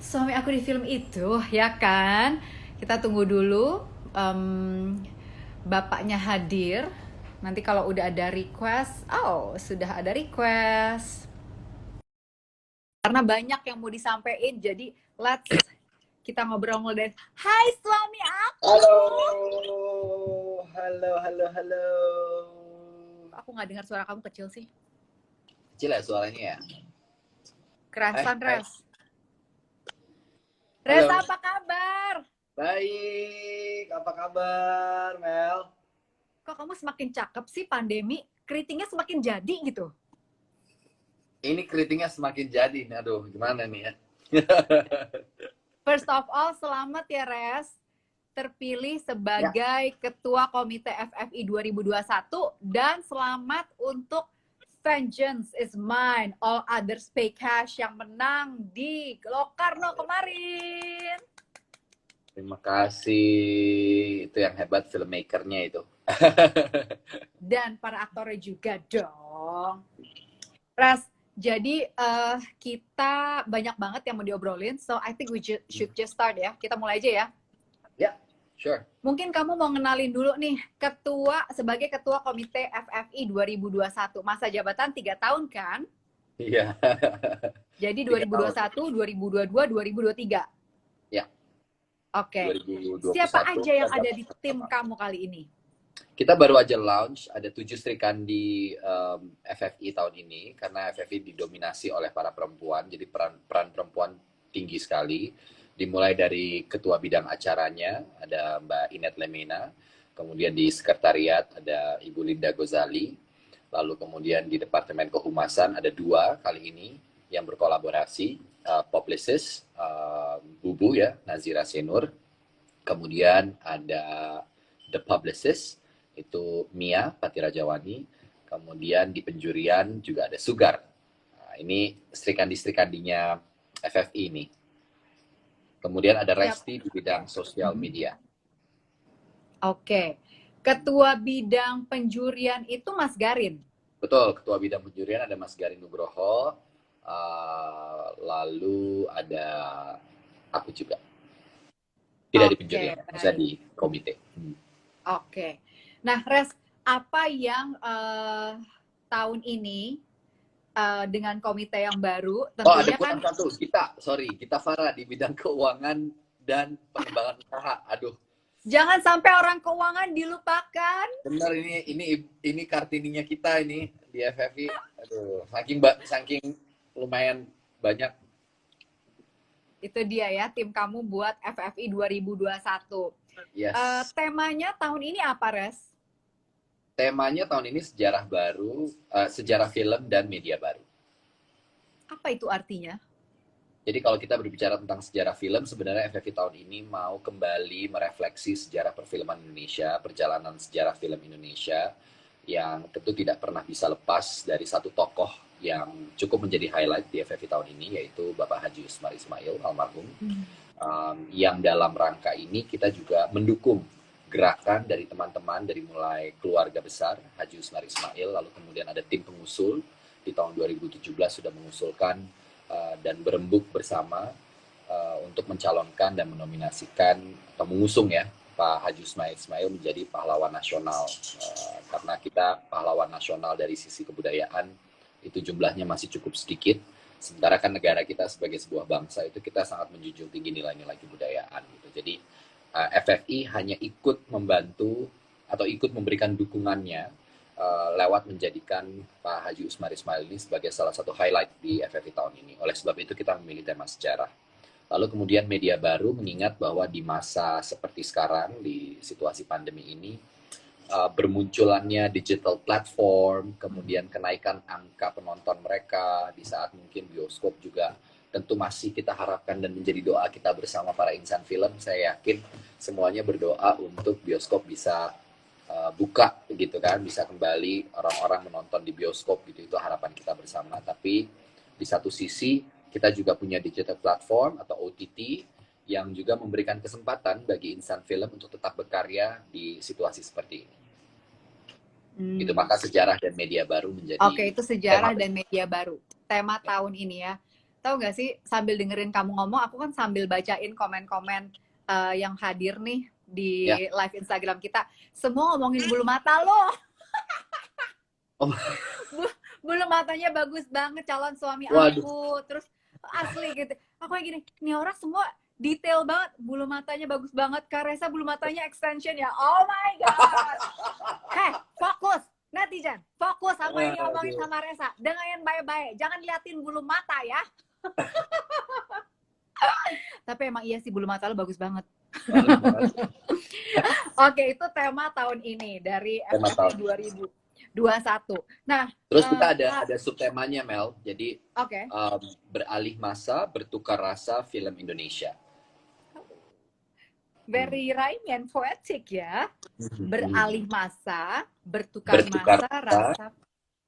Suami aku di film itu, ya kan? Kita tunggu dulu bapaknya hadir. Nanti kalau udah ada request, oh sudah ada request. Karena banyak yang mau disampaikan, jadi let's kita ngobrol deh. Hai suami aku. Halo, halo, halo, halo. Aku nggak dengar suara kamu kecil sih. Kecil ya suaranya ya? Kerasan, Hai. Res. Res, Halo. apa kabar? Baik, apa kabar, Mel? Kok kamu semakin cakep sih pandemi? Keritingnya semakin jadi gitu. Ini keritingnya semakin jadi nih, aduh gimana nih ya? First of all, selamat ya Res. Terpilih Ya, sebagai Ketua Komite FFI 2021 dan selamat untuk Vengeance is Mine, All Others Pay Cash yang menang di Lokarno kemarin. terima kasih. Itu yang hebat filmmakernya itu. Dan para aktornya juga dong. Res, jadi kita banyak banget yang mau diobrolin, so I think we should just start ya. Kita mulai aja ya. Ya, sure. Mungkin kamu mau ngenalin dulu nih, sebagai Ketua Komite FFI 2021. Masa jabatan 3 tahun kan? Iya. Jadi 3 tahun. 2021, 2022, 2023. Ya, Oke. Siapa 2021. aja yang ada di tim kamu kali ini? Kita baru aja launch, ada 7 Serikandi FFI tahun ini, karena FFI didominasi oleh para perempuan, jadi peran perempuan tinggi sekali. Dimulai dari ketua bidang acaranya, ada Mbak Inet Lemena, kemudian di sekretariat ada Ibu Linda Gozali, lalu kemudian di Departemen Kehumasan ada 2 kali ini yang berkolaborasi, publicist, Bubu ya, Nazira Senur, kemudian ada The Publicist, itu Mia Patirajawani, kemudian di penjurian juga ada Sugar. Nah, ini Serikandi-serikandinya FFI ini. Kemudian ada Resti di bidang sosial media. Oke. Ketua bidang penjurian itu Mas Garin. Betul, ketua bidang penjurian ada Mas Garin Nugroho, lalu ada aku juga. Tidak di penjurian, Oke, bisa baik. di komite. Oke. Nah, Res, apa yang tahun ini dengan komite yang baru, Oh, ada tentunya kan kurang satu. Kita Farah di bidang keuangan dan pengembangan usaha. Aduh, jangan sampai orang keuangan dilupakan. benar ini Kartininya kita ini di FFI. Aduh, saking lumayan banyak. Itu dia ya, tim kamu buat FFI 2021. Yes. Temanya tahun ini apa, Res? Temanya tahun ini sejarah baru, sejarah film dan media baru. Apa itu artinya? Jadi kalau kita berbicara tentang sejarah film, sebenarnya FFI tahun ini mau kembali merefleksi sejarah perfilman Indonesia, perjalanan sejarah film Indonesia, yang tentu tidak pernah bisa lepas dari satu tokoh yang cukup menjadi highlight di FFI tahun ini, yaitu Bapak Haji Usmar Ismail, almarhum. Yang dalam rangka ini kita juga mendukung gerakan dari teman-teman, dari mulai keluarga besar Haji Usmar Ismail, lalu kemudian ada tim pengusul, di tahun 2017 sudah mengusulkan dan berembuk bersama untuk mencalonkan dan menominasikan atau mengusung ya Pak Haji Ismail menjadi pahlawan nasional, karena kita pahlawan nasional dari sisi kebudayaan itu jumlahnya masih cukup sedikit, sementara kan negara kita sebagai sebuah bangsa itu kita sangat menjunjung tinggi nilai-nilai kebudayaan gitu. Jadi FFI hanya ikut membantu atau ikut memberikan dukungannya lewat menjadikan Pak Haji Usmar Ismail ini sebagai salah satu highlight di FFI tahun ini. Oleh sebab itu kita memilih tema sejarah. Lalu kemudian media baru, mengingat bahwa di masa seperti sekarang, di situasi pandemi ini, bermunculannya digital platform, kemudian kenaikan angka penonton mereka, di saat mungkin bioskop juga tentu masih kita harapkan dan menjadi doa kita bersama para insan film. Saya yakin semuanya berdoa untuk bioskop bisa buka gitu kan, bisa kembali orang-orang menonton di bioskop gitu, itu harapan kita bersama. Tapi di satu sisi kita juga punya digital platform atau OTT yang juga memberikan kesempatan bagi insan film untuk tetap berkarya di situasi seperti ini. Itu maka sejarah dan media baru menjadi Oke, itu sejarah tema. dan media baru. Tema tahun ini ya. tahu nggak sih, sambil dengerin kamu ngomong, aku kan sambil bacain komen-komen yang hadir nih di Ya. live Instagram kita. Semua ngomongin bulu mata lo. Oh, Bulu matanya bagus banget calon suami waduh. aku. Terus asli gitu. Aku kayak gini, nih orang semua detail banget. Bulu matanya bagus banget. Kak Resa bulu matanya extension ya. Oh my god. Fokus. Netizen, fokus sama yang diomongin Aduh. sama Resa. Dengerin baik-baik. Jangan liatin bulu mata ya. Tapi emang iya sih, bulu mata lo bagus banget. Oke, itu tema tahun ini dari Tema FFI tahun. 2021. Nah, Terus kita ada subtemanya, Mel. Jadi oke. beralih masa, bertukar rasa film Indonesia. Very rhyme and poetic ya. Beralih masa, bertukar Bertukar masa, rasa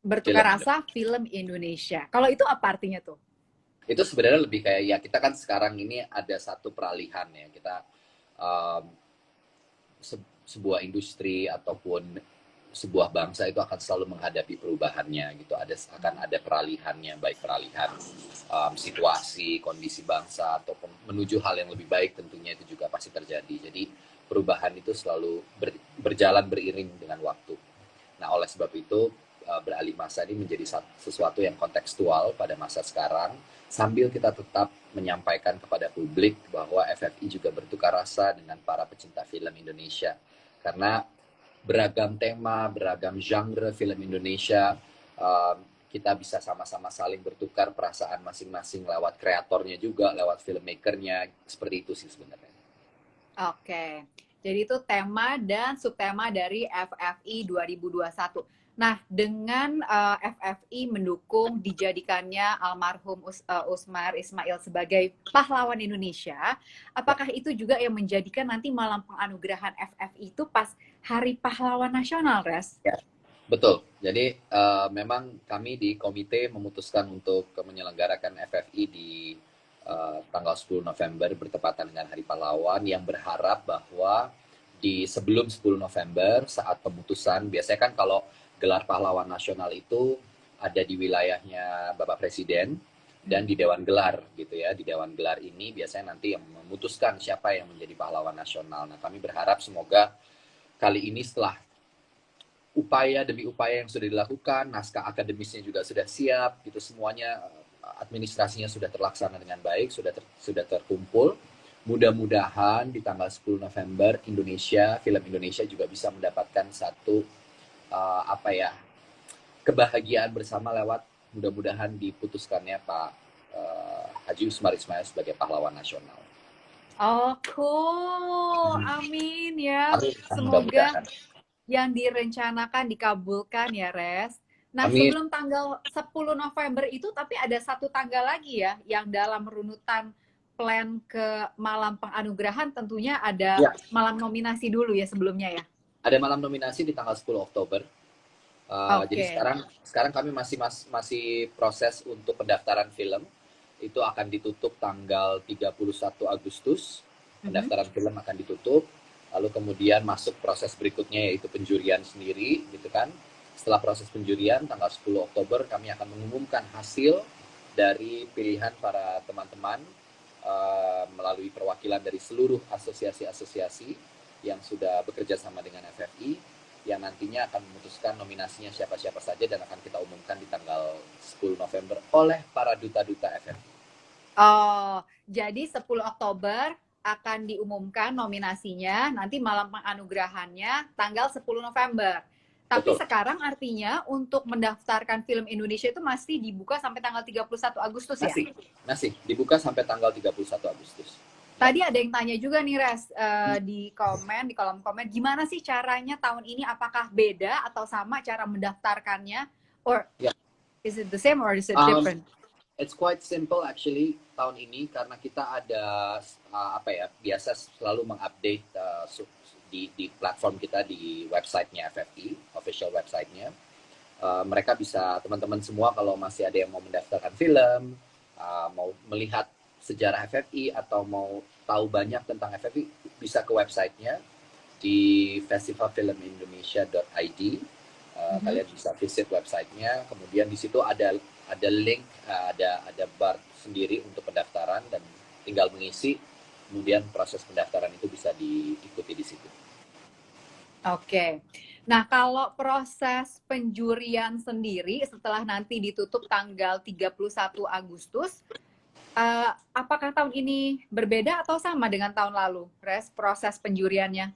bertukar film. rasa film Indonesia. Kalau itu apa artinya tuh? Itu sebenarnya lebih kayak, ya kita kan sekarang ini ada satu peralihan ya. Kita um, sebuah industri ataupun sebuah bangsa itu akan selalu menghadapi perubahannya gitu. Akan ada peralihannya, baik peralihan situasi, kondisi bangsa ataupun menuju hal yang lebih baik, tentunya itu juga pasti terjadi. Jadi perubahan itu selalu berjalan beriring dengan waktu. Nah, oleh sebab itu beralih masa ini menjadi sesuatu yang kontekstual pada masa sekarang, sambil kita tetap menyampaikan kepada publik bahwa FFI juga bertukar rasa dengan para pecinta film Indonesia. Karena beragam tema, beragam genre film Indonesia, kita bisa sama-sama saling bertukar perasaan masing-masing lewat kreatornya juga, lewat filmmakernya, seperti itu sih sebenarnya. Oke, jadi itu tema dan subtema dari FFI 2021. Nah, dengan FFI mendukung dijadikannya almarhum Usmar Ismail sebagai pahlawan Indonesia, apakah itu juga yang menjadikan nanti malam penganugerahan FFI itu pas Hari Pahlawan Nasional, Res? Ya, betul. Jadi memang kami di komite memutuskan untuk menyelenggarakan FFI di tanggal 10 November bertepatan dengan Hari Pahlawan, yang berharap bahwa di sebelum 10 November saat pemutusan, biasanya kan kalau gelar pahlawan nasional itu ada di wilayahnya Bapak Presiden dan di Dewan Gelar gitu ya. Di Dewan Gelar ini biasanya nanti yang memutuskan siapa yang menjadi pahlawan nasional. Nah, kami berharap semoga kali ini setelah upaya demi upaya yang sudah dilakukan, naskah akademisnya juga sudah siap, gitu semuanya, administrasinya sudah terlaksana dengan baik, sudah terkumpul. Mudah-mudahan di tanggal 10 November film Indonesia juga bisa mendapatkan satu kebahagiaan bersama lewat mudah-mudahan diputuskannya Pak Haji Usmar Ismail sebagai pahlawan nasional. Oh, cool. Amin ya. Semoga Mudah-mudahan. yang direncanakan dikabulkan ya, Res. Nah, Amin. sebelum tanggal 10 November itu, tapi ada satu tanggal lagi ya, yang dalam runutan plan ke malam penganugerahan tentunya ada Ya, malam nominasi dulu ya sebelumnya ya. ada malam nominasi di tanggal 10 Oktober. Jadi Oke. sekarang kami masih proses untuk pendaftaran film. Itu akan ditutup tanggal 31 Agustus. Pendaftaran film akan ditutup. Lalu kemudian masuk proses berikutnya, yaitu penjurian sendiri gitu kan. Setelah proses penjurian tanggal 10 Oktober kami akan mengumumkan hasil dari pilihan para teman-teman melalui perwakilan dari seluruh asosiasi-asosiasi yang sudah bekerja sama dengan FFI, yang nantinya akan memutuskan nominasinya siapa-siapa saja dan akan kita umumkan di tanggal 10 November oleh para duta-duta FFI. Oh, jadi 10 Oktober akan diumumkan nominasinya, nanti malam penganugerahannya tanggal 10 November. Tapi Betul. sekarang artinya untuk mendaftarkan film Indonesia itu masih dibuka sampai tanggal 31 Agustus ya? Masih dibuka sampai tanggal 31 Agustus. Tadi ada yang tanya juga nih, Res, di kolom komen, gimana sih caranya tahun ini, apakah beda atau sama cara mendaftarkannya? Or is it the same or is it different? It's quite simple actually tahun ini, karena kita ada biasa selalu mengupdate di platform kita, di websitenya FFI, official websitenya. Mereka bisa, teman-teman semua kalau masih ada yang mau mendaftarkan film, mau melihat sejarah FFI atau mau tahu banyak tentang FFI, bisa ke websitenya di festivalfilmindonesia.id. Kalian bisa visit websitenya, kemudian di situ ada ada link, ada bar sendiri untuk pendaftaran dan tinggal mengisi, kemudian proses pendaftaran itu bisa diikuti di situ. Oke. Nah, kalau proses penjurian sendiri setelah nanti ditutup tanggal 31 Agustus, apakah tahun ini berbeda atau sama dengan tahun lalu, proses penjuriannya?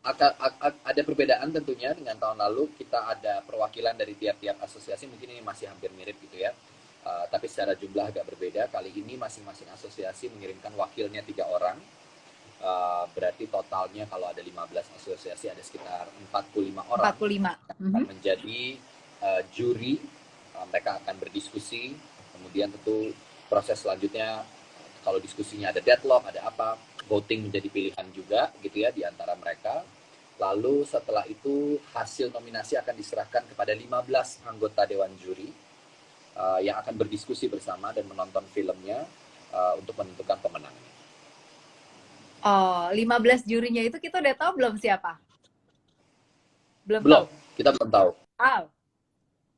Ada perbedaan tentunya dengan tahun lalu. Kita ada perwakilan dari tiap-tiap asosiasi, mungkin ini masih hampir mirip gitu ya. Tapi secara jumlah agak berbeda. Kali ini masing-masing asosiasi mengirimkan wakilnya 3 orang. Berarti totalnya kalau ada 15 asosiasi ada sekitar 45 orang 45. yang akan menjadi juri. Mereka akan berdiskusi, kemudian tentu proses selanjutnya kalau diskusinya ada deadlock, ada apa, voting menjadi pilihan juga gitu ya di antara mereka. Lalu setelah itu hasil nominasi akan diserahkan kepada 15 anggota dewan juri yang akan berdiskusi bersama dan menonton filmnya untuk menentukan pemenangnya. Oh, 15 jurinya itu kita udah tahu belum siapa? Belum Belum, tahu. kita belum tahu. Oh.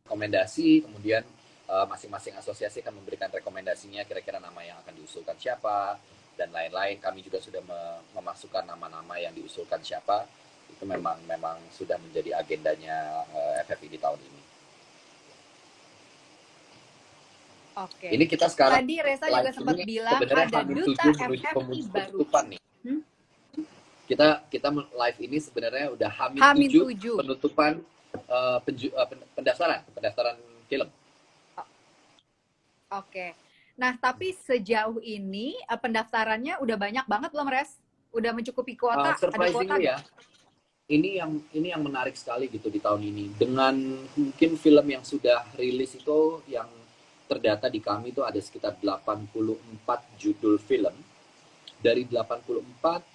Rekomendasi, kemudian masing-masing asosiasi akan memberikan rekomendasinya, kira-kira nama yang akan diusulkan siapa, dan lain-lain. Kami juga sudah memasukkan nama-nama yang diusulkan siapa. Itu memang sudah menjadi agendanya FFI di tahun ini. Oke. Ini kita sekarang tadi Reza juga sempat bilang ada duta FFI baru. Nih. Kita live ini sebenarnya udah H-7 penutupan pendaftaran film. Oke. Nah, tapi sejauh ini pendaftarannya udah banyak banget belum, Res? Udah mencukupi kuota? Ada kuota ya. Ini yang menarik sekali gitu di tahun ini. Dengan mungkin film yang sudah rilis itu yang terdata di kami itu ada sekitar 84 judul film. Dari 84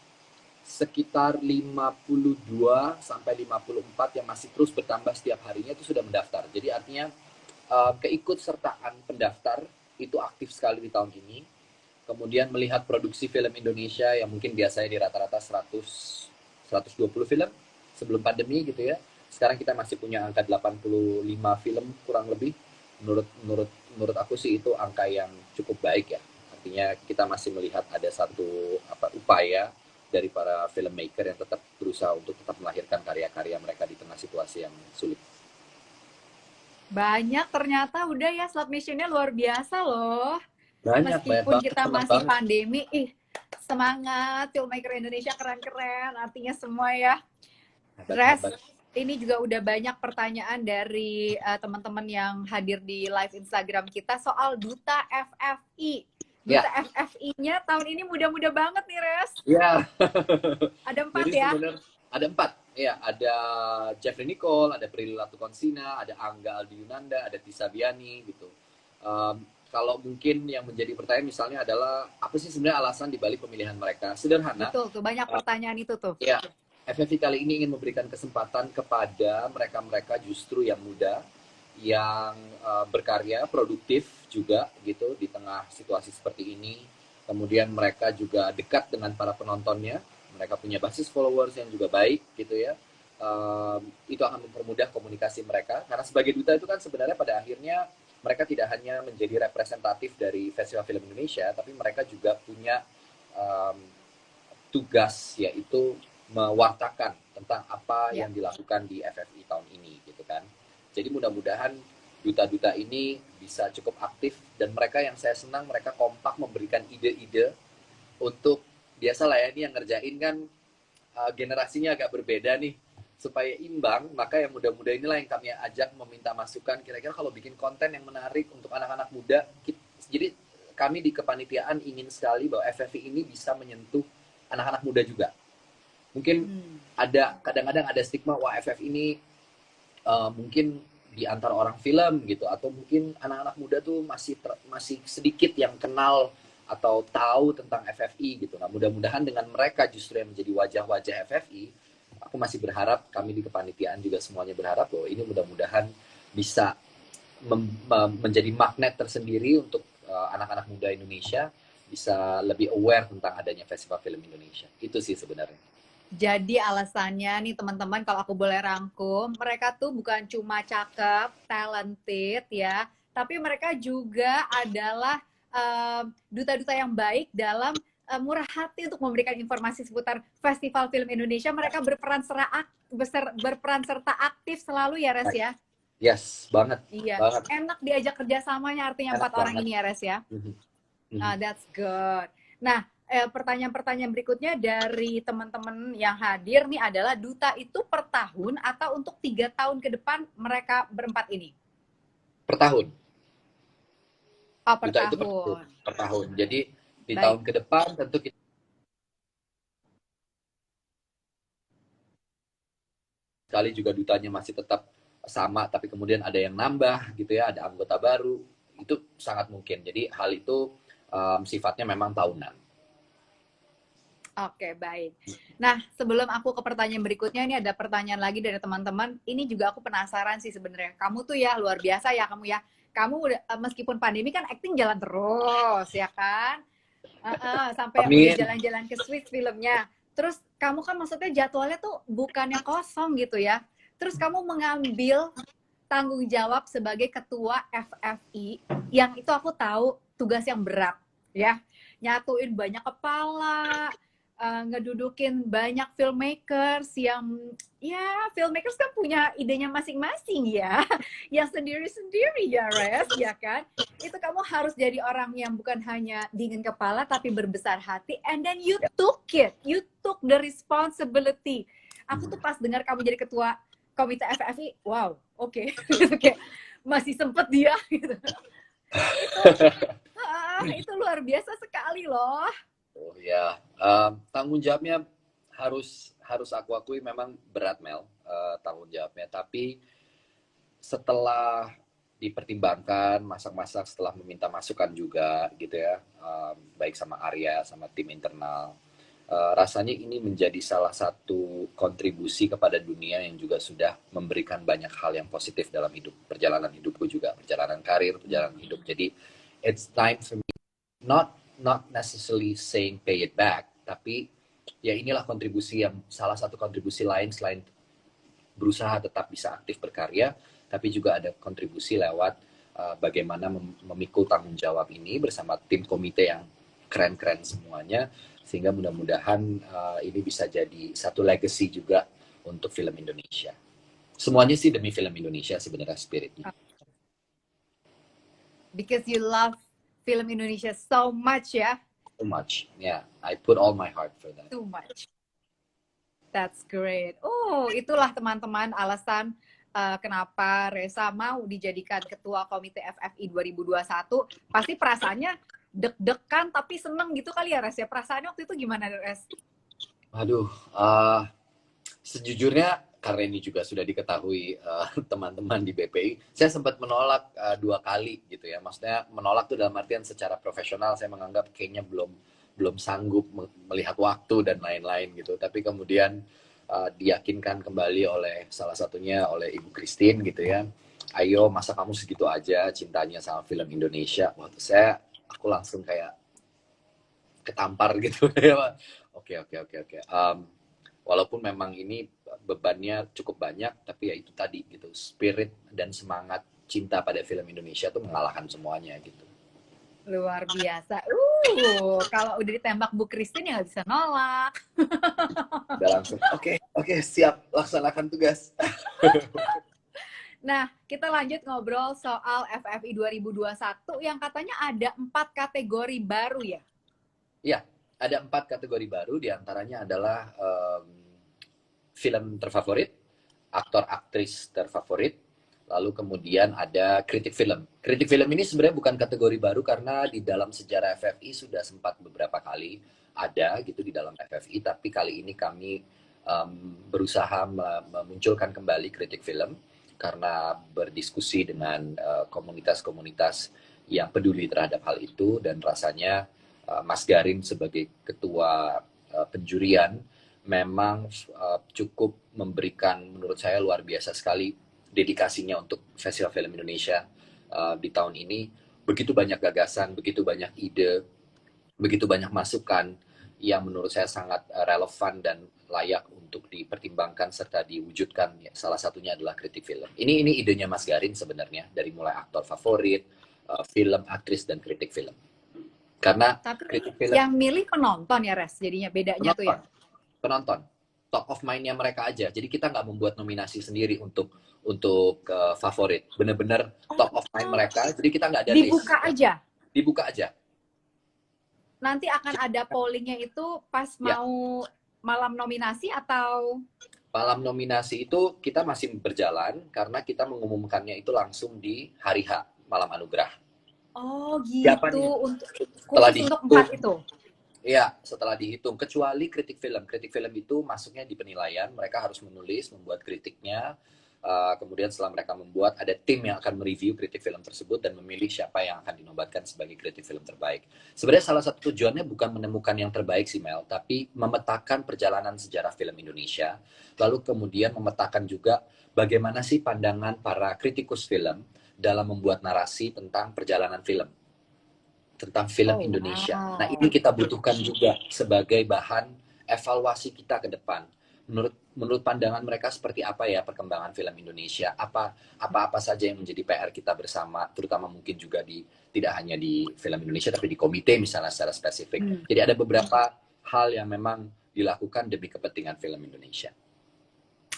sekitar 52 sampai 54 yang masih terus bertambah setiap harinya itu sudah mendaftar. Jadi artinya keikutsertaan pendaftar itu aktif sekali di tahun ini. Kemudian melihat produksi film Indonesia yang mungkin biasanya di rata-rata 120 film sebelum pandemi gitu ya. Sekarang kita masih punya angka 85 film kurang lebih. Menurut aku sih itu angka yang cukup baik ya. Artinya kita masih melihat ada satu upaya dari para filmmaker yang tetap berusaha untuk tetap melahirkan karya-karya mereka di tengah situasi yang sulit. Banyak ternyata udah ya, submission-nya luar biasa loh. Meskipun kita masih pandemi, semangat filmmaker Indonesia keren-keren, artinya semua ya. Res, ini juga udah banyak pertanyaan dari teman-teman yang hadir di live Instagram kita soal Duta FFI. Duta FFI-nya tahun ini muda-muda banget nih, Res. Iya. Ada 4 ya? Ada 4. Ya, ada Jeffrey Nicole, ada Prilly Latukonsina, ada Angga Aldi Yunanda, ada Tisa Biani gitu. Kalau mungkin yang menjadi pertanyaan misalnya adalah apa sih sebenarnya alasan dibalik pemilihan mereka? Sederhana. Betul, tuh banyak pertanyaan itu tuh. Ya, FFI kali ini ingin memberikan kesempatan kepada mereka-mereka justru yang muda, yang berkarya, produktif juga gitu di tengah situasi seperti ini. Kemudian mereka juga dekat dengan para penontonnya, mereka punya basis followers yang juga baik gitu ya. Itu akan mempermudah komunikasi mereka, karena sebagai duta itu kan sebenarnya pada akhirnya mereka tidak hanya menjadi representatif dari Festival Film Indonesia, tapi mereka juga punya tugas, yaitu mewartakan tentang apa yang dilakukan di FFI tahun ini gitu kan. Jadi mudah-mudahan duta-duta ini bisa cukup aktif, dan mereka yang saya senang mereka kompak memberikan ide-ide untuk, biasalah ya, ini yang ngerjain kan generasinya agak berbeda nih, supaya imbang. Maka yang muda-muda inilah yang kami ajak meminta masukan, kira-kira kalau bikin konten yang menarik untuk anak-anak muda. Jadi kami di kepanitiaan ingin sekali bahwa FFI ini bisa menyentuh anak-anak muda juga. Mungkin kadang-kadang ada stigma, wah FF ini mungkin di antara orang film gitu, atau mungkin anak-anak muda tuh masih sedikit yang kenal atau tahu tentang FFI gitu. Nah, mudah-mudahan dengan mereka justru yang menjadi wajah-wajah FFI, aku masih berharap, kami di kepanitiaan juga semuanya berharap bahwa ini mudah-mudahan bisa menjadi magnet tersendiri untuk anak-anak muda Indonesia bisa lebih aware tentang adanya Festival Film Indonesia. Itu sih sebenarnya. Jadi alasannya nih teman-teman, kalau aku boleh rangkum, mereka tuh bukan cuma cakep, talented ya, tapi mereka juga adalah duta-duta yang baik dalam murah hati untuk memberikan informasi seputar Festival Film Indonesia. Mereka berperan serta aktif selalu ya, Res ya. Yes, banget. Iya, Banget. enak diajak kerjasamanya artinya Enak 4 orang banget. ini ya, Res ya. Mhm. That's good. Nah, pertanyaan-pertanyaan berikutnya dari teman-teman yang hadir nih adalah duta itu per tahun atau untuk 3 tahun ke depan mereka berempat ini? Per tahun. Oh, per Duta itu per tahun. tahun. Per tahun. Jadi di Baik. tahun ke depan tentu kita sekali juga dutanya masih tetap sama, tapi kemudian ada yang nambah gitu ya, ada anggota baru, itu sangat mungkin. Jadi hal itu sifatnya memang tahunan. Oke, baik. Nah, sebelum aku ke pertanyaan berikutnya, ini ada pertanyaan lagi dari teman-teman. Ini juga aku penasaran sih sebenarnya. Kamu tuh ya luar biasa ya kamu ya. Kamu udah, meskipun pandemi kan acting jalan terus ya kan? Sampai udah Amin. jalan-jalan ke Swiss filmnya. Terus kamu kan maksudnya jadwalnya tuh bukannya kosong gitu ya. Terus kamu mengambil tanggung jawab sebagai ketua FFI yang itu aku tahu tugas yang berat ya. Nyatuin banyak kepala, ngedudukin banyak filmmakers yang ya filmmakers kan punya idenya masing-masing ya, yang sendiri-sendiri ya Res ya kan. Itu kamu harus jadi orang yang bukan hanya dingin kepala tapi berbesar hati, and then you took it, you took the responsibility. Aku tuh pas dengar kamu jadi ketua komite FFI, wow, oke. Kayak masih sempet dia gitu. Itu luar biasa sekali loh. Oh ya, tanggung jawabnya harus aku akui memang berat, Mel, tanggung jawabnya. Tapi setelah dipertimbangkan, masak-masak, setelah meminta masukan juga gitu ya, baik sama Arya, sama tim internal, rasanya ini menjadi salah satu kontribusi kepada dunia yang juga sudah memberikan banyak hal yang positif dalam hidup, perjalanan hidupku juga, perjalanan karir, perjalanan hidup. Jadi it's time for me, not necessarily saying pay it back, tapi ya inilah kontribusi yang salah satu kontribusi lain selain berusaha tetap bisa aktif berkarya, tapi juga ada kontribusi lewat bagaimana memikul tanggung jawab ini bersama tim komite yang keren-keren semuanya, sehingga mudah-mudahan ini bisa jadi satu legacy juga untuk film Indonesia. Semuanya sih demi film Indonesia sebenarnya spiritnya. Because you love film Indonesia so much ya. So much, yeah. I put all my heart for that. Too much. That's great. Oh, itulah teman-teman alasan kenapa Reza mau dijadikan ketua komite FFI 2021. Pasti perasaannya deg-degan tapi seneng gitu kali ya, Res ya. Perasaannya waktu itu gimana, Res? Aduh, sejujurnya karena ini juga sudah diketahui teman-teman di BPI, saya sempat menolak 2 kali gitu ya. Maksudnya menolak tuh dalam artian secara profesional saya menganggap kayaknya belum sanggup melihat waktu dan lain-lain gitu. Tapi kemudian diyakinkan kembali oleh salah satunya oleh Ibu Christine gitu ya. Ayo, masa kamu segitu aja cintanya sama film Indonesia? Waktu aku langsung kayak ketampar gitu ya. Oke. Walaupun memang ini bebannya cukup banyak, tapi ya itu tadi gitu, spirit dan semangat cinta pada film Indonesia tuh mengalahkan semuanya gitu. Luar biasa. Kalau udah ditembak Bu Christine ya nggak bisa nolak. Udah langsung, oke, siap, laksanakan tugas. Nah, kita lanjut ngobrol soal FFI 2021 yang katanya ada 4 kategori baru ya? Iya, ada 4 kategori baru, diantaranya adalah film terfavorit, aktor aktris terfavorit, lalu kemudian ada kritik film. Kritik film ini sebenarnya bukan kategori baru karena di dalam sejarah FFI sudah sempat beberapa kali ada gitu di dalam FFI, tapi kali ini kami berusaha memunculkan kembali kritik film karena berdiskusi dengan komunitas-komunitas yang peduli terhadap hal itu, dan rasanya Mas Garin sebagai ketua penjurian memang cukup memberikan, menurut saya luar biasa sekali dedikasinya untuk Festival Film Indonesia di tahun ini. Begitu banyak gagasan, begitu banyak ide, begitu banyak masukan yang menurut saya sangat relevan dan layak untuk dipertimbangkan serta diwujudkan. Ya, salah satunya adalah kritik film. Ini idenya Mas Garin sebenarnya, dari mulai aktor favorit, film, aktris, dan kritik film. Karena Tapi kritik film, yang milih penonton ya, Res. Jadinya bedanya tuh ya. penonton, penonton, top of mind-nya mereka aja. Jadi kita nggak membuat nominasi sendiri untuk favorit. Bener-bener top of mind Oh, mereka. Jadi kita nggak ada list. dibuka Ya. aja. Dibuka aja. Nanti akan ada pollingnya itu pas Ya. mau malam nominasi atau? Malam nominasi itu kita masih berjalan karena kita mengumumkannya itu langsung di hari H, malam anugerah. Oh Siapa gitu, nih? untuk Setelah khusus untuk dihitung, 4 itu. ya setelah dihitung, kecuali kritik film. Kritik film itu masuknya di penilaian, mereka harus menulis, membuat kritiknya. Kemudian setelah mereka membuat, ada tim yang akan mereview kritik film tersebut dan memilih siapa yang akan dinobatkan sebagai kritik film terbaik. Sebenarnya salah satu tujuannya bukan menemukan yang terbaik sih Mel, tapi memetakan perjalanan sejarah film Indonesia, lalu kemudian memetakan juga bagaimana sih pandangan para kritikus film dalam membuat narasi tentang perjalanan film, tentang film Oh Indonesia. Nah, wow. ini kita butuhkan juga sebagai bahan evaluasi kita ke depan. Menurut pandangan mereka seperti apa ya perkembangan film Indonesia? Apa saja yang menjadi PR kita bersama, terutama mungkin juga tidak hanya di film Indonesia tapi di komite misalnya secara spesifik. Jadi ada beberapa hal yang memang dilakukan demi kepentingan film Indonesia.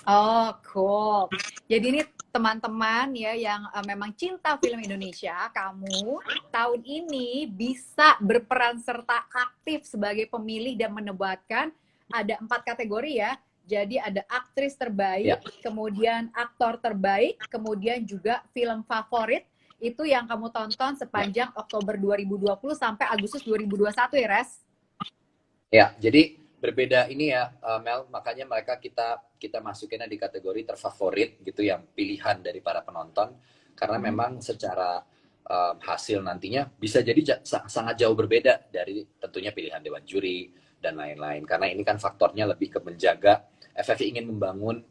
Oh, cool. Jadi ini teman-teman ya yang memang cinta film Indonesia, kamu tahun ini bisa berperan serta aktif sebagai pemilih dan menobatkan. Ada 4 kategori ya. Jadi ada aktris terbaik, Ya. kemudian aktor terbaik, kemudian juga film favorit. Itu yang kamu tonton sepanjang Oktober 2020 sampai Agustus 2021 ya, Res? Ya, jadi berbeda ini ya Mel, makanya kita masukinnya di kategori terfavorit gitu, yang pilihan dari para penonton, karena memang secara hasil nantinya bisa jadi sangat jauh berbeda dari tentunya pilihan dewan juri dan lain-lain, karena ini kan faktornya lebih ke menjaga FFI ingin membangun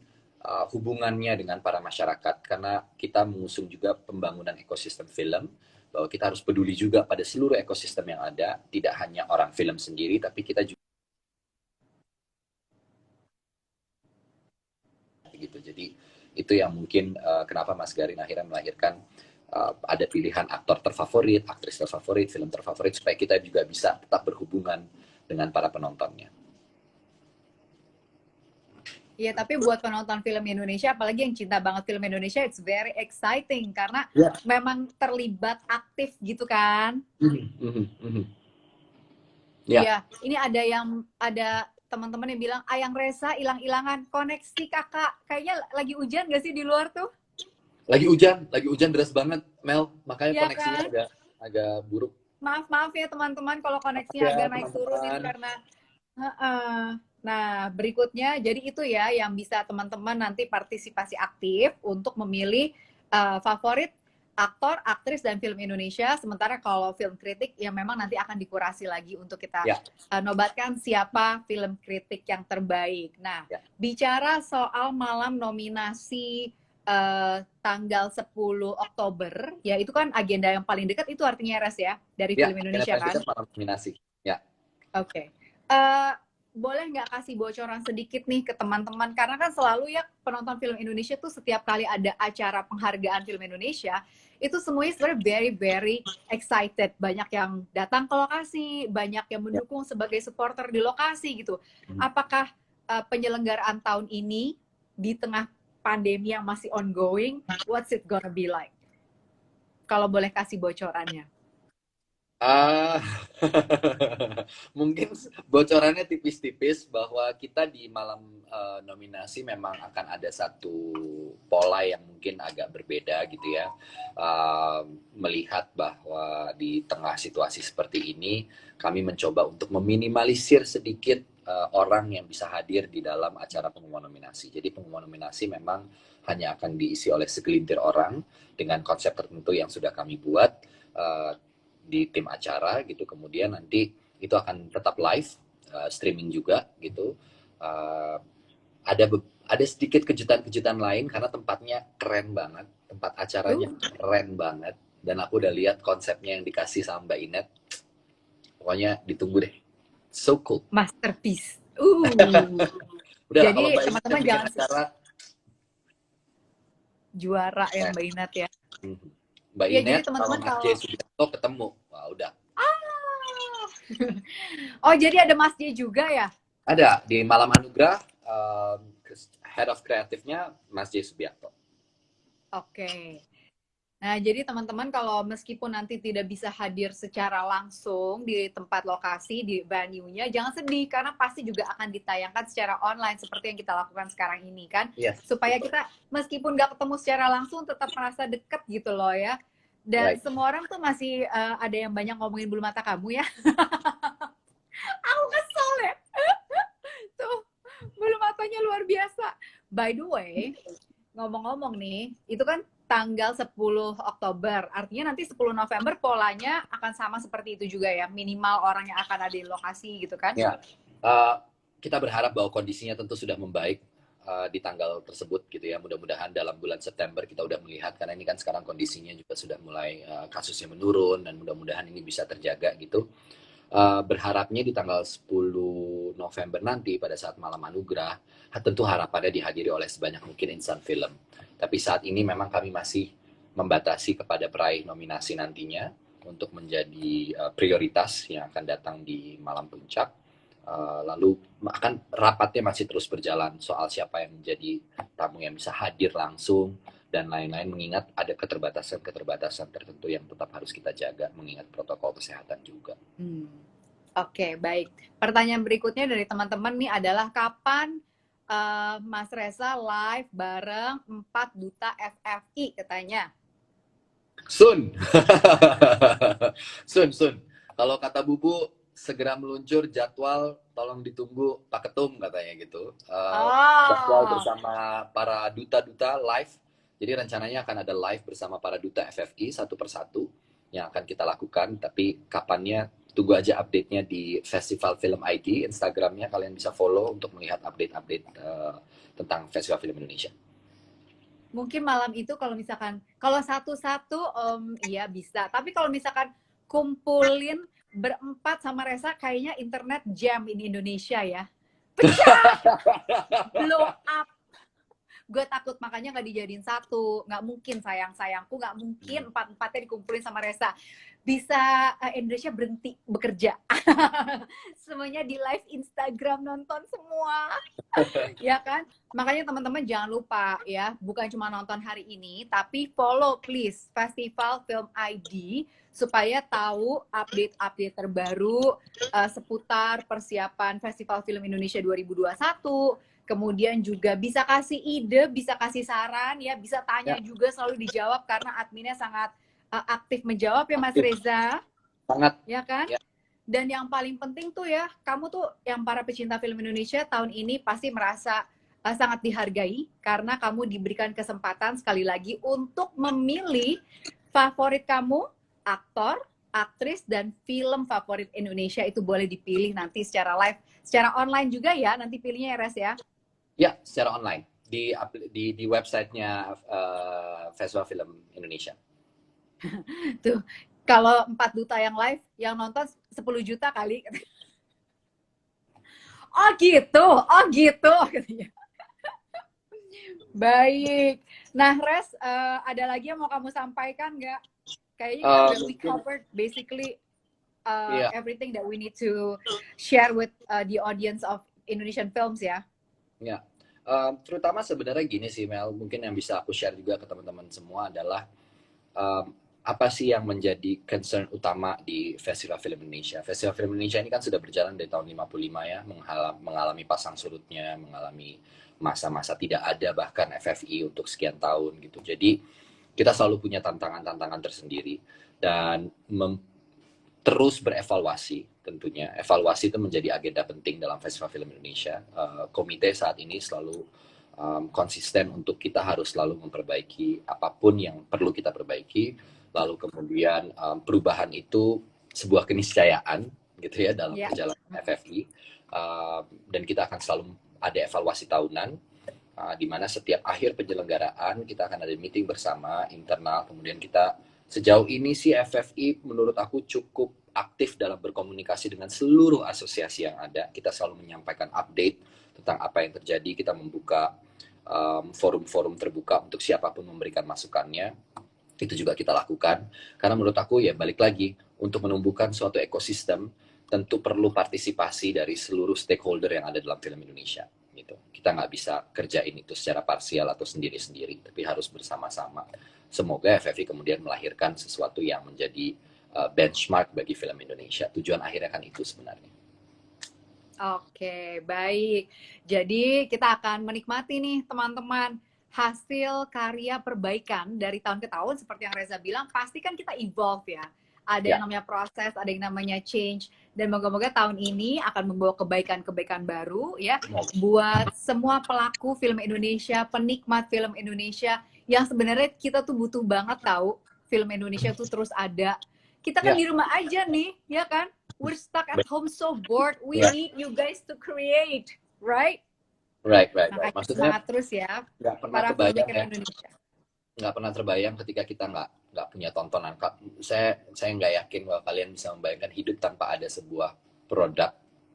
hubungannya dengan para masyarakat, karena kita mengusung juga pembangunan ekosistem film, bahwa kita harus peduli juga pada seluruh ekosistem yang ada, tidak hanya orang film sendiri, tapi kita juga gitu. Jadi itu yang mungkin kenapa Mas Garin akhirnya melahirkan ada pilihan aktor terfavorit, aktris terfavorit, film terfavorit, supaya kita juga bisa tetap berhubungan dengan para penontonnya. Iya, tapi buat penonton film Indonesia, apalagi yang cinta banget film Indonesia, it's very exciting karena memang terlibat aktif gitu kan. Iya, ini ada teman-teman yang bilang, Ayang Reza hilang-hilangan, koneksi kakak, kayaknya lagi hujan gak sih di luar tuh? Lagi hujan deras banget, Mel, makanya ya, koneksinya kan? agak buruk. Maaf ya teman-teman kalau koneksinya agak naik turun ini karena nah, berikutnya, jadi itu ya yang bisa teman-teman nanti partisipasi aktif untuk memilih favorit aktor, aktris, dan film Indonesia. Sementara kalau film kritik, ya memang nanti akan dikurasi lagi untuk kita nobatkan siapa film kritik yang terbaik. Nah, bicara soal malam nominasi tanggal 10 Oktober, ya itu kan agenda yang paling dekat, itu artinya Res ya, dari film Indonesia kan? Malam nominasi, ya. Oke. Boleh nggak kasih bocoran sedikit nih ke teman-teman, karena kan selalu ya penonton film Indonesia tuh setiap kali ada acara penghargaan film Indonesia itu semuanya sebenarnya very very excited, banyak yang datang ke lokasi, banyak yang mendukung sebagai supporter di lokasi gitu. Apakah penyelenggaraan tahun ini di tengah pandemi yang masih ongoing, what's it gonna be like? Kalau boleh kasih bocorannya. Mungkin bocorannya tipis-tipis bahwa kita di malam nominasi memang akan ada satu pola yang mungkin agak berbeda gitu ya, melihat bahwa di tengah situasi seperti ini kami mencoba untuk meminimalisir sedikit orang yang bisa hadir di dalam acara pengumuman nominasi. Jadi pengumuman nominasi memang hanya akan diisi oleh segelintir orang dengan konsep tertentu yang sudah kami buat di tim acara gitu. Kemudian nanti itu akan tetap live streaming juga gitu. Ada sedikit kejutan-kejutan lain karena tempatnya keren banget, tempat acaranya keren banget, dan aku udah lihat konsepnya yang dikasih sama Mbak Inet. Pokoknya ditunggu deh, So cool. Masterpiece. Udahlah, kalau Jadi Mbak Ina teman-teman bikin jangan acara, juara ya eh, Mbak Inat ya. Mbak Iya, jadi Inet sama teman-teman Mas J kalau Subianto ketemu, wah udah. oh, jadi ada Mas J juga ya? Ada di Malam Anugerah, head of kreatifnya Mas J Subianto. Oke. Nah, jadi teman-teman kalau meskipun nanti tidak bisa hadir secara langsung di tempat lokasi, di venue-nya, jangan sedih karena pasti juga akan ditayangkan secara online seperti yang kita lakukan sekarang ini kan. Yes, Supaya betul. kita meskipun nggak ketemu secara langsung tetap merasa deket gitu loh ya. Dan Right. semua orang tuh masih ada yang banyak ngomongin bulu mata kamu ya. Aku kesel ya. Tuh, bulu matanya luar biasa. By the way, ngomong-ngomong nih, itu kan tanggal 10 Oktober. Artinya nanti 10 November polanya akan sama seperti itu juga ya. Minimal orang yang akan ada di lokasi gitu kan. Ya, kita berharap bahwa kondisinya tentu sudah membaik di tanggal tersebut gitu ya. Mudah-mudahan dalam bulan September kita udah melihat, karena ini kan sekarang kondisinya juga sudah mulai kasusnya menurun, dan mudah-mudahan ini bisa terjaga gitu. Berharapnya di tanggal 10 November nanti pada saat Malam Anugerah, tentu harapannya dihadiri oleh sebanyak mungkin insan film. Tapi saat ini memang kami masih membatasi kepada peraih nominasi nantinya untuk menjadi prioritas yang akan datang di Malam Puncak. Lalu akan rapatnya masih terus berjalan soal siapa yang menjadi tamu yang bisa hadir langsung dan lain-lain, mengingat ada keterbatasan tertentu yang tetap harus kita jaga mengingat protokol kesehatan juga. Oke, baik. Pertanyaan berikutnya dari teman-teman nih adalah kapan Mas Reza live bareng 4 Duta FFI katanya? Sun. Sun. Kalau kata Bubu, segera meluncur, jadwal tolong ditunggu Pak Ketum katanya gitu. Jadwal bersama para duta-duta live. Jadi rencananya akan ada live bersama para duta FFI satu persatu yang akan kita lakukan. Tapi kapannya, tunggu aja update-nya di Festival Film ID, Instagramnya kalian bisa follow untuk melihat update-update tentang Festival Film Indonesia. Mungkin malam itu kalau misalkan kalau satu-satu iya bisa, tapi kalau misalkan kumpulin berempat sama Reza kayaknya internet jam ini Indonesia ya, pecah, blow up. Gue takut makanya nggak dijadiin satu, nggak mungkin sayangku nggak mungkin empat-empatnya dikumpulin sama Reza, bisa Indonesia berhenti bekerja. Semuanya di live Instagram nonton semua. Ya kan, makanya teman-teman jangan lupa ya, bukan cuma nonton hari ini tapi follow please Festival Film ID supaya tahu update-update terbaru seputar persiapan Festival Film Indonesia 2021. Kemudian juga bisa kasih ide, bisa kasih saran ya, bisa tanya juga, selalu dijawab karena adminnya sangat aktif menjawab ya Mas Reza. Sangat. Ya kan? Ya. Dan yang paling penting tuh ya, kamu tuh yang para pecinta film Indonesia tahun ini pasti merasa sangat dihargai karena kamu diberikan kesempatan sekali lagi untuk memilih favorit kamu, aktor, aktris, dan film favorit Indonesia. Itu boleh dipilih nanti secara live, secara online juga ya, nanti pilihnya ya Res ya. Ya, secara online di websitenya Festival Film Indonesia. Tuh, kalau 4 duta yang live, yang nonton 10 juta kali. Oh gitu. Baik. Nah, Res, ada lagi yang mau kamu sampaikan nggak? Kayaknya kita udah we covered basically everything that we need to share with the audience of Indonesian films ya. Ya, terutama sebenarnya gini sih Mel, mungkin yang bisa aku share juga ke teman-teman semua adalah apa sih yang menjadi concern utama di Festival Film Indonesia. Festival Film Indonesia ini kan sudah berjalan dari tahun 55 ya, mengalami pasang surutnya, mengalami masa-masa tidak ada bahkan FFI untuk sekian tahun gitu. Jadi kita selalu punya tantangan-tantangan tersendiri dan terus berevaluasi tentunya. Evaluasi itu menjadi agenda penting dalam Festival Film Indonesia. Komite saat ini selalu konsisten untuk kita harus selalu memperbaiki apapun yang perlu kita perbaiki. Lalu kemudian perubahan itu sebuah keniscayaan gitu ya dalam perjalanan FFI. Dan kita akan selalu ada evaluasi tahunan di mana setiap akhir penyelenggaraan kita akan ada meeting bersama internal. Kemudian kita sejauh ini sih FFI menurut aku cukup aktif dalam berkomunikasi dengan seluruh asosiasi yang ada. Kita selalu menyampaikan update tentang apa yang terjadi. Kita membuka forum-forum terbuka untuk siapapun memberikan masukannya. Itu juga kita lakukan. Karena menurut aku ya balik lagi, untuk menumbuhkan suatu ekosistem, tentu perlu partisipasi dari seluruh stakeholder yang ada dalam film Indonesia. Gitu. Kita nggak bisa kerjain itu secara parsial atau sendiri-sendiri, tapi harus bersama-sama. Semoga FFI kemudian melahirkan sesuatu yang menjadi benchmark bagi film Indonesia. Tujuan akhirnya kan itu sebenarnya. Oke, baik. Jadi kita akan menikmati nih teman-teman hasil karya perbaikan dari tahun ke tahun seperti yang Reza bilang, pasti kan kita evolve ya. Ada yang namanya proses, ada yang namanya change, dan moga-moga tahun ini akan membawa kebaikan-kebaikan baru ya buat semua pelaku film Indonesia, penikmat film Indonesia yang sebenarnya kita tuh butuh banget tahu film Indonesia tuh terus ada. Kita kan di rumah aja nih, ya kan? We're stuck at home so bored. We need you guys to create, right? Right. Makanya Maksudnya semangat terus ya, nggak pernah para kebayang filmmaker ya. Indonesia. Nggak pernah terbayang ketika kita nggak punya tontonan. Saya nggak yakin bahwa kalian bisa membayangkan hidup tanpa ada sebuah produk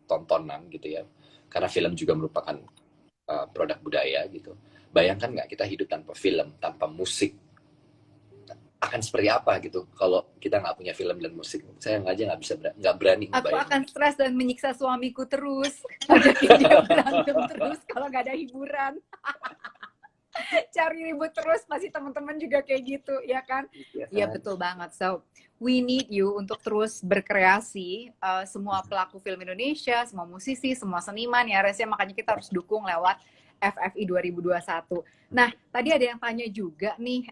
tontonan gitu ya. Karena film juga merupakan produk budaya gitu. Bayangkan nggak kita hidup tanpa film, tanpa musik, akan seperti apa gitu kalau kita nggak punya film dan musik. Saya aja nggak berani Aku ngebayangin. akan stres dan menyiksa suamiku terus. Ajakin dia berantem terus kalau nggak ada hiburan. Cari ribut terus, pasti teman-teman juga kayak gitu, ya kan? Iya, betul banget. So, we need you untuk terus berkreasi, semua pelaku film Indonesia, semua musisi, semua seniman ya, Res, ya. Makanya kita harus dukung lewat FFI 2021. Nah, tadi ada yang tanya juga nih,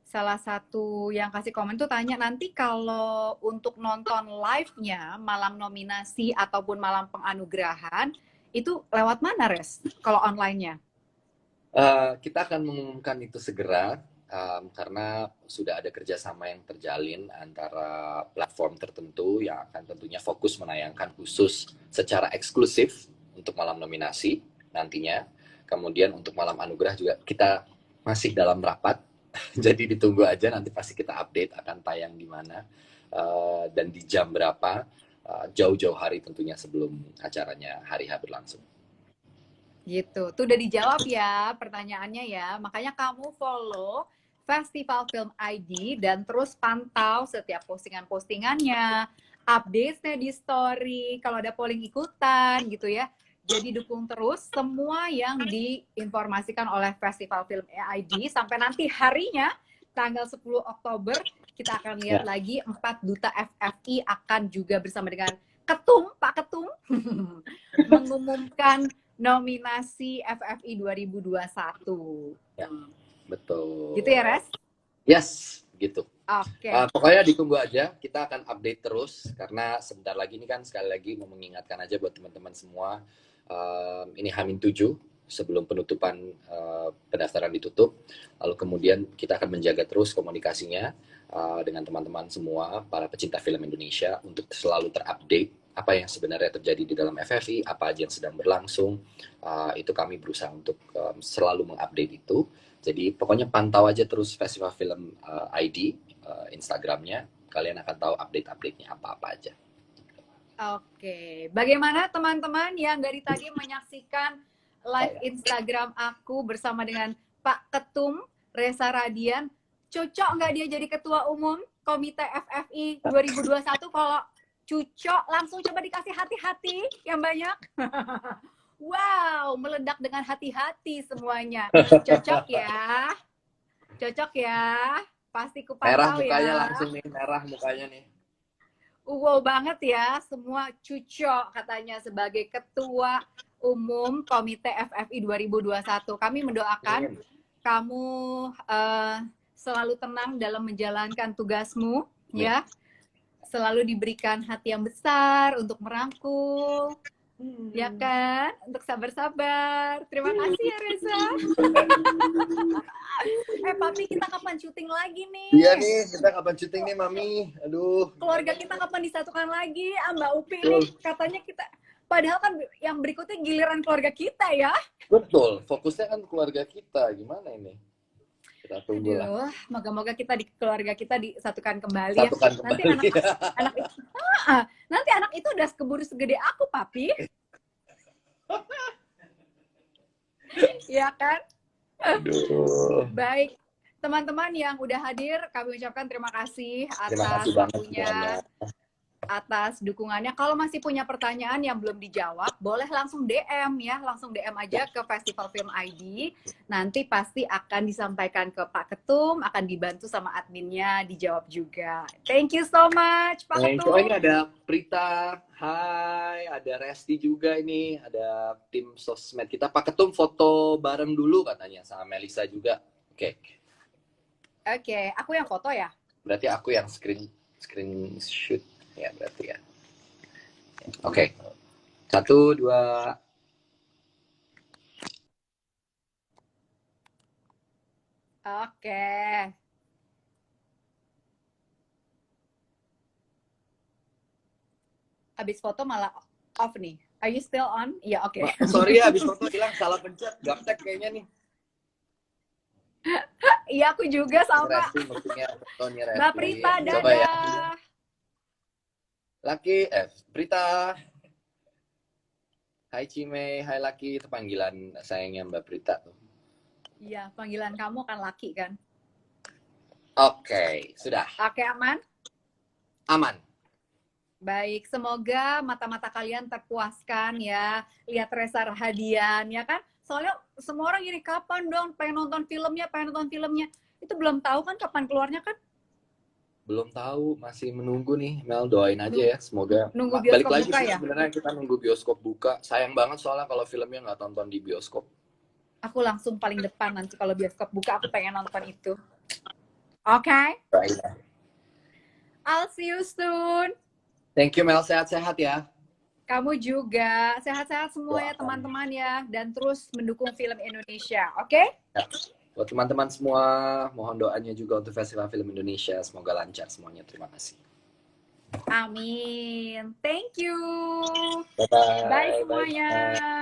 salah satu yang kasih komen tuh tanya, nanti kalau untuk nonton live-nya, malam nominasi ataupun malam penganugerahan, itu lewat mana, Res? Kalau online-nya? Kita akan mengumumkan itu segera, karena sudah ada kerjasama yang terjalin antara platform tertentu yang akan tentunya fokus menayangkan khusus secara eksklusif untuk malam nominasi nantinya. Kemudian untuk malam anugerah juga kita masih dalam rapat, jadi ditunggu aja, nanti pasti kita update akan tayang di mana dan di jam berapa, jauh-jauh hari tentunya sebelum acaranya hari H berlangsung. Gitu, tuh udah dijawab ya pertanyaannya ya. Makanya kamu follow Festival Film ID dan terus pantau setiap postingan-postingannya, update-nya di story, kalau ada polling ikutan gitu ya. Jadi dukung terus semua yang diinformasikan oleh Festival Film ID sampai nanti harinya tanggal 10 Oktober kita akan lihat lagi 4 duta FFI akan juga bersama dengan Ketum, Pak Ketum mengumumkan nominasi FFI 2021. Ya, betul. Gitu ya, Res? Yes, gitu. Oke. Pokoknya ditunggu aja, kita akan update terus karena sebentar lagi ini kan sekali lagi mau mengingatkan aja buat teman-teman semua, ini H-7 sebelum penutupan pendaftaran ditutup. Lalu kemudian kita akan menjaga terus komunikasinya dengan teman-teman semua para pecinta film Indonesia untuk selalu terupdate apa yang sebenarnya terjadi di dalam FFI, apa aja yang sedang berlangsung. Itu kami berusaha untuk selalu mengupdate itu. Jadi pokoknya pantau aja terus Festival Film ID Instagramnya, kalian akan tahu update-update-nya apa-apa aja. Oke, bagaimana teman-teman yang dari tadi menyaksikan live Instagram aku bersama dengan Pak Ketum Reza Radian, cocok nggak dia jadi Ketua Umum Komite FFI 2021? Kalau cocok, langsung coba dikasih hati-hati yang banyak. Wow, meledak dengan hati-hati semuanya. Cocok ya? Cocok ya? Pasti kupantau ya. Merah mukanya langsung nih, merah mukanya nih. Wow banget ya, semua cocok katanya sebagai Ketua Umum Komite FFI 2021. Kami mendoakan kamu selalu tenang dalam menjalankan tugasmu, ya. Selalu diberikan hati yang besar untuk merangkul, ya kan? Untuk sabar-sabar. Terima kasih ya Reza. Papi, kita kapan syuting lagi nih? Iya nih, kita kapan syuting nih, Mami? Aduh. Keluarga kita kapan disatukan lagi? Mbak Upi nih, katanya kita. Padahal kan yang berikutnya giliran keluarga kita ya. Betul, fokusnya kan keluarga kita. Gimana ini? Kita tunggu lah. Aduh, moga-moga kita di keluarga kita disatukan kembali ya. Satukan Nanti kembali. anak itu, nanti anak itu udah keburu segede aku, papi. Iya kan? Aduh. Baik, teman-teman yang udah hadir, kami ucapkan terima kasih Terima atas kasih banget waktunya, semuanya. atas dukungannya. Kalau masih punya pertanyaan yang belum dijawab, boleh langsung DM ya, langsung DM aja ke Festival Film ID. Nanti pasti akan disampaikan ke Pak Ketum, akan dibantu sama adminnya dijawab juga. Thank you so much, Pak Thank you. Ketum. Oh, ini ada Prita, hai, ada Resti juga ini, ada tim sosmed kita. Pak Ketum foto bareng dulu katanya sama Melisa juga. Oke. Oke, aku yang foto ya. Berarti aku yang screenshot ya berarti ya. Oke. 1, 2. Oke. Habis foto malah off nih. Are you still on? Iya, oke. Sorry ya, habis foto hilang, salah pencet. Gaptek kayaknya nih. Iya, aku juga sama. Resti mestinya fotonya Resti. Mbak Prita, Coba dadah. ya. Laki, Prita. Hai Cime, hai Laki. Itu panggilan sayangnya Mbak Prita tuh. Iya, panggilan kamu kan Laki kan? Oke, sudah. Oke, aman? Aman. Baik, semoga mata-mata kalian terpuaskan ya. Lihat Reza Rahadian, ya kan? Soalnya semua orang gini, kapan dong pengen nonton filmnya, pengen nonton filmnya. Itu belum tahu kan kapan keluarnya kan? Belum tahu, masih menunggu nih. Mel, doain aja ya, semoga. Nunggu Balik bioskop lagi buka sih ya? sebenarnya kita nunggu bioskop buka. Sayang banget soalnya kalau filmnya nggak tonton di bioskop. Aku langsung paling depan nanti kalau bioskop buka, aku pengen nonton itu. Oke? Baik. I'll see you soon. Thank you Mel, sehat-sehat ya. Kamu juga. Sehat-sehat semua ya teman-teman ya. Dan terus mendukung film Indonesia. Oke? Ya. Buat teman-teman semua, mohon doanya juga untuk Festival Film Indonesia. Semoga lancar semuanya. Terima kasih. Amin. Thank you. Bye-bye. Bye semuanya. Bye.